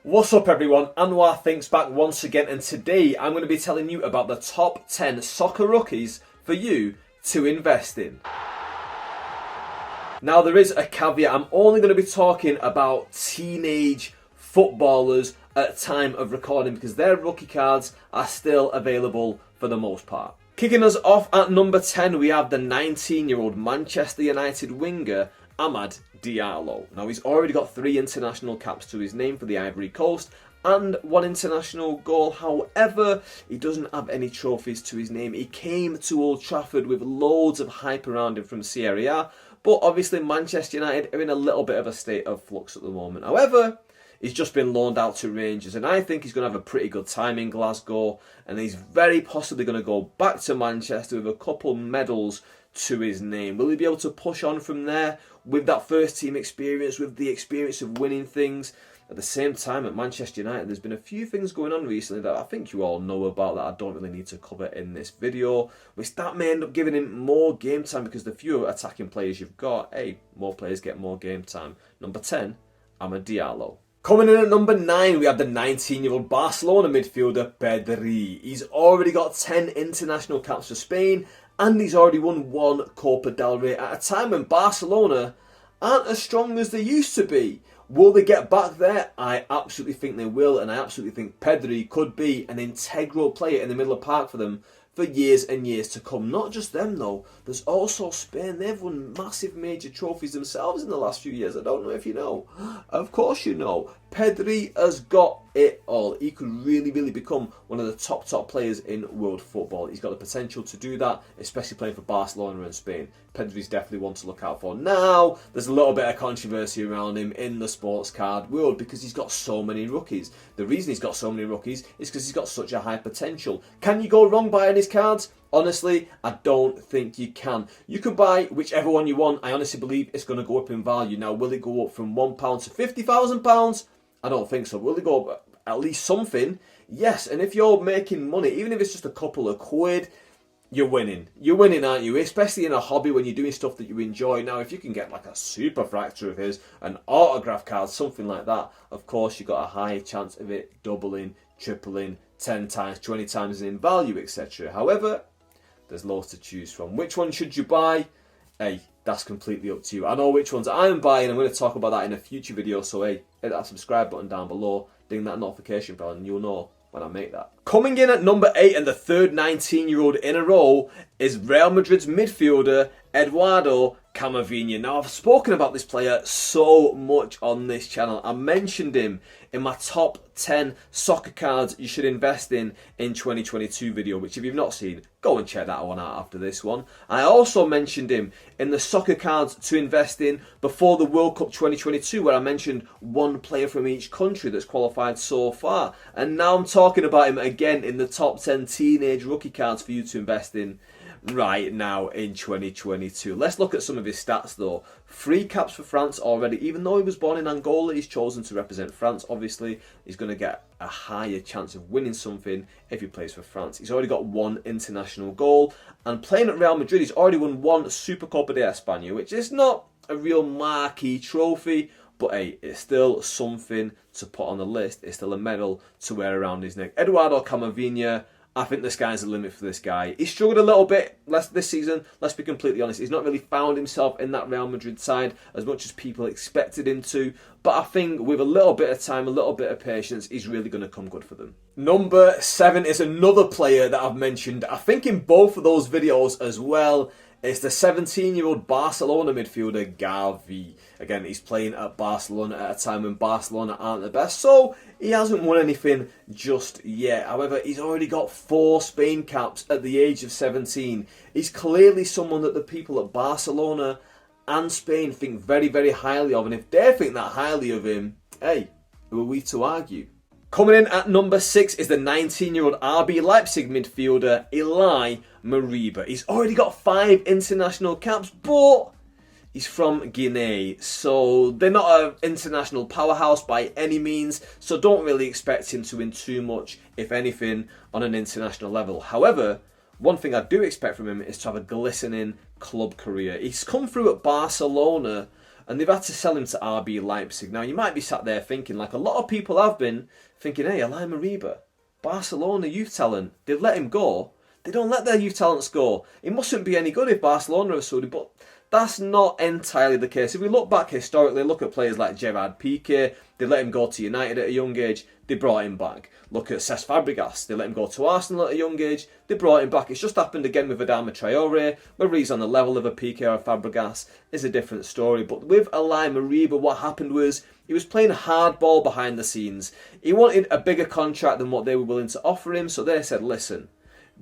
What's up everyone, Anwar Thinks back once again, and today I'm going to be telling you about the top 10 soccer rookies for you to invest in. Now there is a caveat, I'm only going to be talking about teenage footballers at time of recording because their rookie cards are still available for the most part. Kicking us off at number 10 we have the 19-year-old Manchester United winger Amad Diallo. Now he's already got 3 international caps to his name for the Ivory Coast and 1 international goal. However, he doesn't have any trophies to his name. He came to Old Trafford with loads of hype around him from Serie A, but obviously Manchester United are in a little bit of a state of flux at the moment. However, he's just been loaned out to Rangers and I think he's going to have a pretty good time in Glasgow, and he's very possibly going to go back to Manchester with a couple medals to his name. Will he be able to push on from there with that first team experience, with the experience of winning things? At the same time, at Manchester United, there's been a few things going on recently that I think you all know about that I don't really need to cover in this video, which that may end up giving him more game time because the fewer attacking players you've got, hey, more players get more game time. Number 10, Amad Diallo. Coming in at number 9, we have the 19-year-old Barcelona midfielder Pedri. He's already got 10 international caps for Spain and he's already won 1 Copa del Rey at a time when Barcelona aren't as strong as they used to be. Will they get back there? I absolutely think they will, and I absolutely think Pedri could be an integral player in the middle of the park for them for years and years to come. Not just them though, there's also Spain. They've won massive major trophies themselves in the last few years. I don't know if you know. Of course you know. Pedri has got it all. He could really become one of the top players in world football. He's got the potential to do that, especially playing for Barcelona and Spain. Pedri's definitely one to look out for. Now, there's a little bit of controversy around him in the sports card world because he's got so many rookies. The reason he's got so many rookies is because he's got such a high potential. Can you go wrong buying his cards? Honestly, I don't think you can. You can buy whichever one you want. I honestly believe it's going to go up in value. Now, will it go up from £1 to £50,000? I don't think so. Will it go up at least something? Yes, and if you're making money, even if it's just a couple of quid, you're winning. You're winning, aren't you? Especially in a hobby when you're doing stuff that you enjoy. Now, if you can get like a super fracture of his, an autograph card, something like that, of course, you've got a high chance of it doubling, tripling, 10 times, 20 times in value, etc. However, there's loads to choose from. Which one should you buy? Hey, that's completely up to you. I know which ones I'm buying. I'm going to talk about that in a future video. So hey, hit that subscribe button down below. Ding that notification bell and you'll know when I make that. Coming in at number 8 and the third 19-year-old in a row is Real Madrid's midfielder Eduardo Camavinga. Now, I've spoken about this player so much on this channel. I mentioned him in my top 10 soccer cards you should invest in 2022 video, which if you've not seen, go and check that one out after this one. I also mentioned him in the soccer cards to invest in before the World Cup 2022, where I mentioned 1 player from each country that's qualified so far. And now I'm talking about him again in the top 10 teenage rookie cards for you to invest in right now in 2022. Let's look at some of his stats though. 3 caps for France already. Even though he was born in Angola, he's chosen to represent France. Obviously, he's going to get a higher chance of winning something if he plays for France. He's already got 1 international goal, and playing at Real Madrid, he's already won 1 Supercopa de España, which is not a real marquee trophy, but hey, it's still something to put on the list. It's still a medal to wear around his neck. Eduardo Camavinga, I think the sky's the limit for this guy. He struggled a little bit this season, let's be completely honest. He's not really found himself in that Real Madrid side as much as people expected him to. But I think with a little bit of time, a little bit of patience, he's really going to come good for them. Number 7 is another player that I've mentioned, I think in both of those videos as well. It's the 17-year-old Barcelona midfielder Gavi. Again, he's playing at Barcelona at a time when Barcelona aren't the best, so he hasn't won anything just yet. However, he's already got 4 Spain caps at the age of 17. He's clearly someone that the people at Barcelona and Spain think very highly of, and if they think that highly of him, hey, who are we to argue? Coming in at number 6 is the 19-year-old RB Leipzig midfielder Ilaix Moriba. He's already got 5 international caps, but he's from Guinea, so they're not an international powerhouse by any means, so don't really expect him to win too much, if anything, on an international level. However, one thing I do expect from him is to have a glistening club career. He's come through at Barcelona and they've had to sell him to RB Leipzig. Now, you might be sat there thinking, like a lot of people have been, thinking, hey, Ilaix Moriba, Barcelona youth talent, they've let him go. They don't let their youth talents go. He mustn't be any good if Barcelona are sold him, but that's not entirely the case. If we look back historically, look at players like Gerard Piqué, they let him go to United at a young age, they brought him back. Look at Cesc Fabregas, they let him go to Arsenal at a young age, they brought him back. It's just happened again with Adama Traore, whether he's on the level of a Piqué or a Fabregas is a different story. But with Ilaix Moriba, what happened was he was playing hardball behind the scenes. He wanted a bigger contract than what they were willing to offer him, so they said, listen,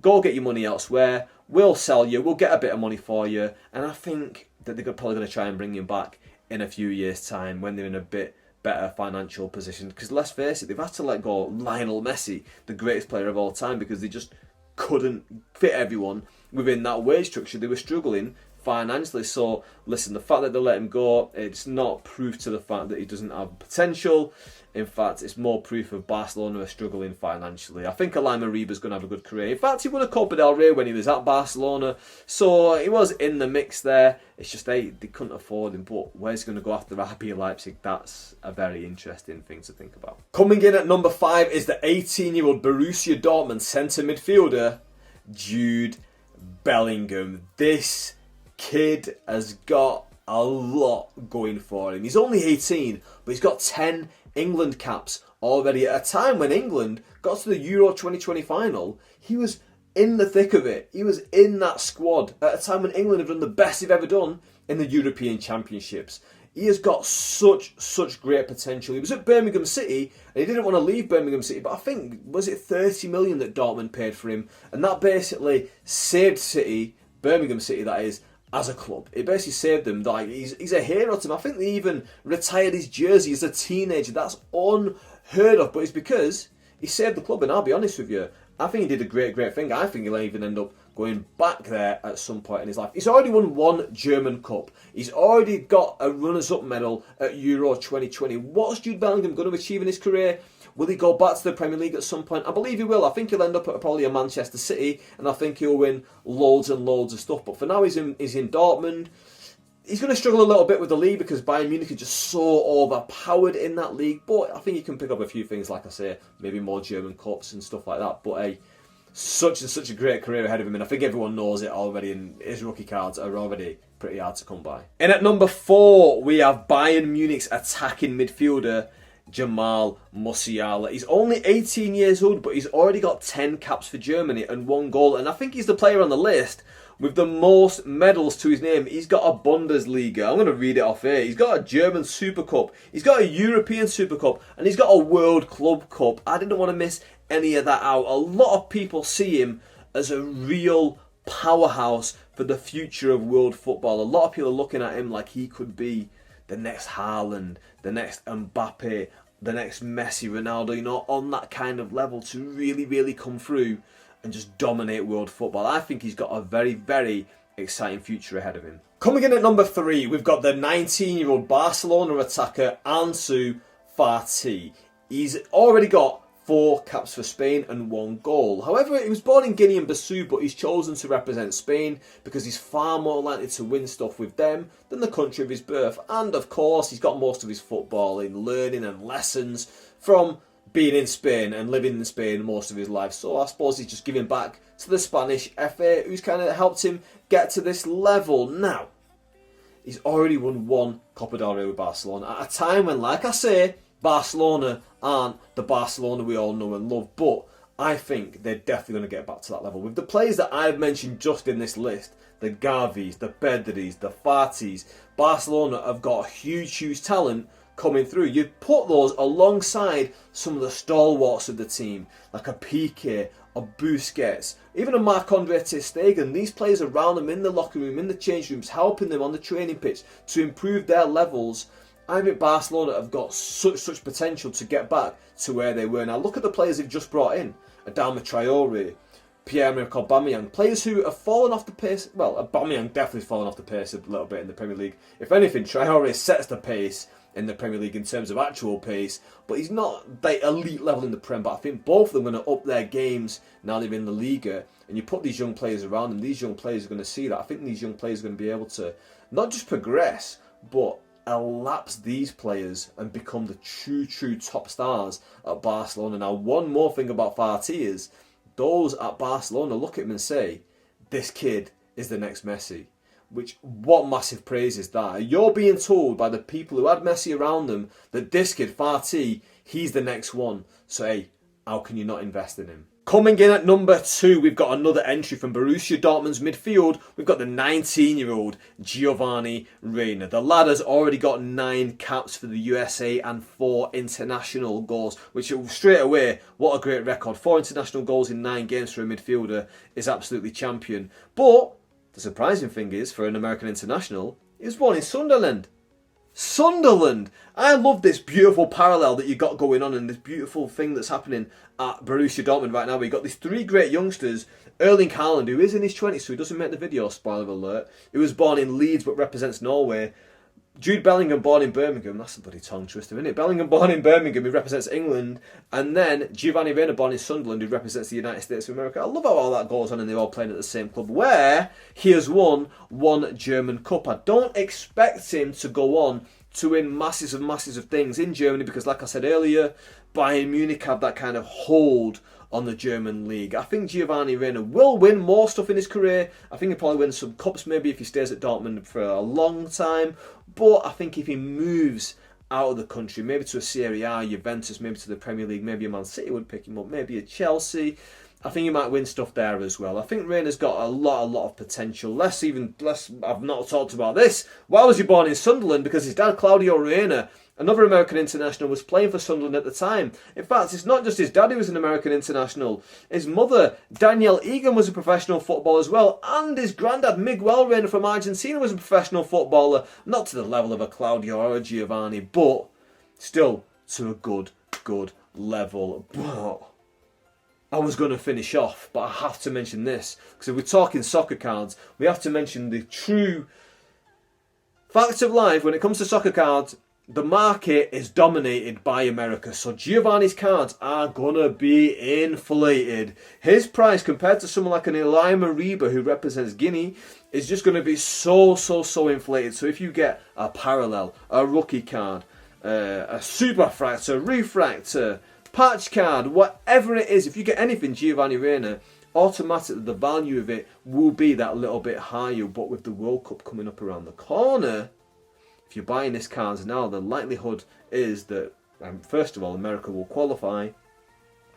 go get your money elsewhere, we'll sell you, we'll get a bit of money for you. And I think that they're probably going to try and bring him back in a few years' time when they're in a bit better financial position. Because let's face it, they've had to let go Lionel Messi, the greatest player of all time, because they just couldn't fit everyone within that wage structure. They were struggling financially. So listen, the fact that they let him go, it's not proof to the fact that he doesn't have potential. In fact, it's more proof of Barcelona are struggling financially. I think Ilaix Moriba's going to have a good career. In fact, he won a Copa del Rey when he was at Barcelona, so he was in the mix there. It's just they couldn't afford him, but where's he going to go after RB Leipzig? That's a very interesting thing to think about. Coming in at number 5 is the 18-year-old Borussia Dortmund centre midfielder, Jude Bellingham. This kid has got a lot going for him. He's only 18, but he's got 10 England caps already at a time when England got to the Euro 2020 final. He was in the thick of it. He was in that squad at a time when England have done the best they've ever done in the European Championships. He has got such great potential. He was at Birmingham City and he didn't want to leave Birmingham City, but I think, was it 30 million that Dortmund paid for him? And that basically saved City, Birmingham City that is, as a club. It basically saved them. Like he's a hero to them. I think they even retired his jersey as a teenager. That's unheard of, but it's because he saved the club. And I'll be honest with you, I think he did a great thing. I think he'll even end up going back there at some point in his life. He's already won 1 German Cup. He's already got a runners-up medal at Euro 2020. What's Jude Bellingham going to achieve in his career? Will he go back to the Premier League at some point? I believe he will. I think he'll end up at probably a Manchester City, and I think he'll win loads and loads of stuff. But for now, he's in Dortmund. He's going to struggle a little bit with the league because Bayern Munich are just so overpowered in that league. But I think he can pick up a few things, like I say, maybe more German Cups and stuff like that. But hey, such a great career ahead of him, and I think everyone knows it already, and his rookie cards are already pretty hard to come by. And at number 4, we have Bayern Munich's attacking midfielder, Jamal Musiala. He's only 18 years old, but he's already got 10 caps for Germany and 1 goal. And I think he's the player on the list with the most medals to his name. He's got a Bundesliga. I'm going to read it off here. He's got a German Super Cup. He's got a European Super Cup. And he's got a World Club Cup. I didn't want to miss any of that out. A lot of people see him as a real powerhouse for the future of world football. A lot of people are looking at him like he could be the next Haaland, the next Mbappe, the next Messi, Ronaldo, you know, on that kind of level to really come through and just dominate world football. I think he's got a very exciting future ahead of him. Coming in at number 3, we've got the 19-year-old Barcelona attacker, Ansu Fati. He's already got 4 caps for Spain and 1 goal. However, he was born in Guinea-Bissau, but he's chosen to represent Spain because he's far more likely to win stuff with them than the country of his birth. And of course, he's got most of his footballing, learning and lessons from being in Spain and living in Spain most of his life. So I suppose he's just giving back to the Spanish FA, who's kind of helped him get to this level. Now, he's already won 1 Copa del Rey with Barcelona at a time when, like I say, Barcelona aren't the Barcelona we all know and love, but I think they're definitely going to get back to that level. With the players that I've mentioned just in this list, the Gavis, the Pedris, the Fatis, Barcelona have got huge talent coming through. You put those alongside some of the stalwarts of the team, like a Piqué, a Busquets, even a Marc-Andre ter Stegen. These players around them in the locker room, in the change rooms, helping them on the training pitch to improve their levels. I think Barcelona have got such potential to get back to where they were. Now look at the players they've just brought in. Adama Traore, Pierre-Emerick Aubameyang, players who have fallen off the pace. Well, Aubameyang definitely has fallen off the pace a little bit in the Premier League. If anything, Traore sets the pace in the Premier League in terms of actual pace, but he's not the elite level in the Prem. But I think both of them are going to up their games now they're in the Liga. And you put these young players around them, these young players are going to see that. I think these young players are going to be able to not just progress, but elapse these players and become the true top stars at Barcelona. Now, one more thing about Fati is those at Barcelona look at him and say, this kid is the next Messi. Which, what massive praise is that? You're being told by the people who had Messi around them that this kid, Fati, he's the next one. So, hey, how can you not invest in him? Coming in at number 2, we've got another entry from Borussia Dortmund's midfield. We've got the 19-year-old Giovanni Reyna. The lad has already got 9 caps for the USA and 4 international goals, which straight away, what a great record. 4 international goals in 9 games for a midfielder is absolutely champion. But the surprising thing is, for an American international, he was born in Sunderland. Sunderland! I love this beautiful parallel that you got going on and this beautiful thing that's happening at Borussia Dortmund right now. We've got these 3 great youngsters. Erling Haaland, who is in his 20s, so he doesn't make the video, spoiler alert. He was born in Leeds but represents Norway. Jude Bellingham, born in Birmingham. That's a bloody tongue twister, isn't it? Bellingham, born in Birmingham, who represents England. And then Giovanni Reyna, born in Sunderland, who represents the United States of America. I love how all that goes on and they're all playing at the same club, where he has won 1 German Cup. I don't expect him to go on to win masses of things in Germany because, like I said earlier, Bayern Munich have that kind of hold on the German league. I think Giovanni Reyna will win more stuff in his career. I think he'll probably win some cups maybe if he stays at Dortmund for a long time. But I think if he moves out of the country, maybe to a Serie A, Juventus, maybe to the Premier League, maybe a Man City would pick him up, maybe a Chelsea, I think he might win stuff there as well. I think Reyna's got a lot of potential. I've not talked about this. Why was he born in Sunderland? Because his dad, Claudio Reyna, another American international, was playing for Sunderland at the time. In fact, it's not just his dad who was an American international. His mother, Danielle Egan, was a professional footballer as well. And his granddad, Miguel Reyna from Argentina, was a professional footballer. Not to the level of a Claudio or a Giovanni, but still to a good level. But I was going to finish off, but I have to mention this. Because if we're talking soccer cards, we have to mention the true facts of life. When it comes to soccer cards, the market is dominated by America. So Giovanni's cards are going to be inflated. His price compared to someone like an Ilaix Moriba who represents Guinea is just going to be so inflated. So if you get a parallel, a rookie card, a superfractor, refractor, patch card, whatever it is, if you get anything Giovanni Reyna, automatically the value of it will be that little bit higher. But with the World Cup coming up around the corner, if you're buying this cards now, the likelihood is that, first of all, America will qualify.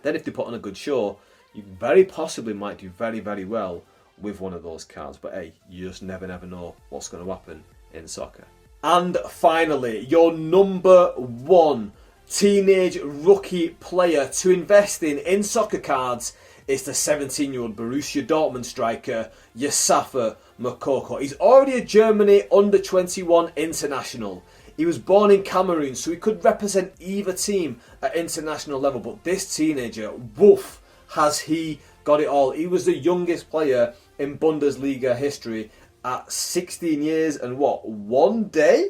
Then if they put on a good show, you very possibly might do very well with one of those cards. But hey, you just never know what's going to happen in soccer. And finally, your number 1 teenage rookie player to invest in soccer cards is the 17-year-old Borussia Dortmund striker Youssoufa Moukoko. He's already a Germany under-21 international. He was born in Cameroon, so he could represent either team at international level. But this teenager, woof, has he got it all. He was the youngest player in Bundesliga history at 16 years and 1 day?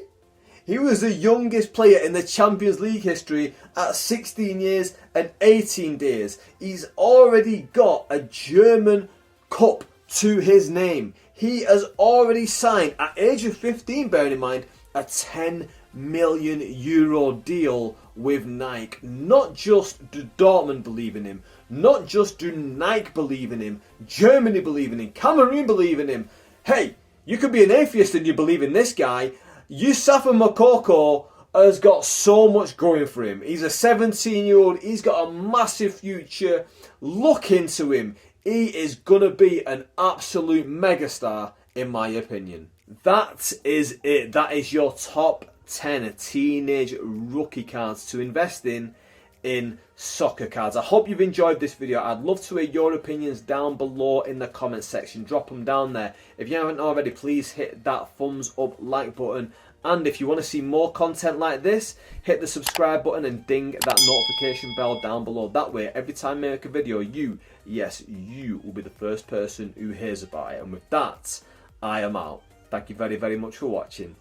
He was the youngest player in the Champions League history at 16 years and 18 days. He's already got a German Cup to his name. He has already signed, at age of 15, bearing in mind, a €10 million deal with Nike. Not just do Dortmund believe in him, not just do Nike believe in him, Germany believe in him, Cameroon believe in him. Hey, you could be an atheist and you believe in this guy. Youssoufa Moukoko has got so much going for him. He's a 17-year-old. He's got a massive future. Look into him. He is going to be an absolute megastar, in my opinion. That is it. That is your top 10 teenage rookie cards to invest in soccer cards. I hope you've enjoyed this video. I'd love to hear your opinions down below in the comment section. Drop them down there. If you haven't already, please hit that thumbs up like button. And if you want to see more content like this, hit the subscribe button and ding that notification bell down below. That way, every time I make a video, you will be the first person who hears about it. And with that, I am out. Thank you very much for watching.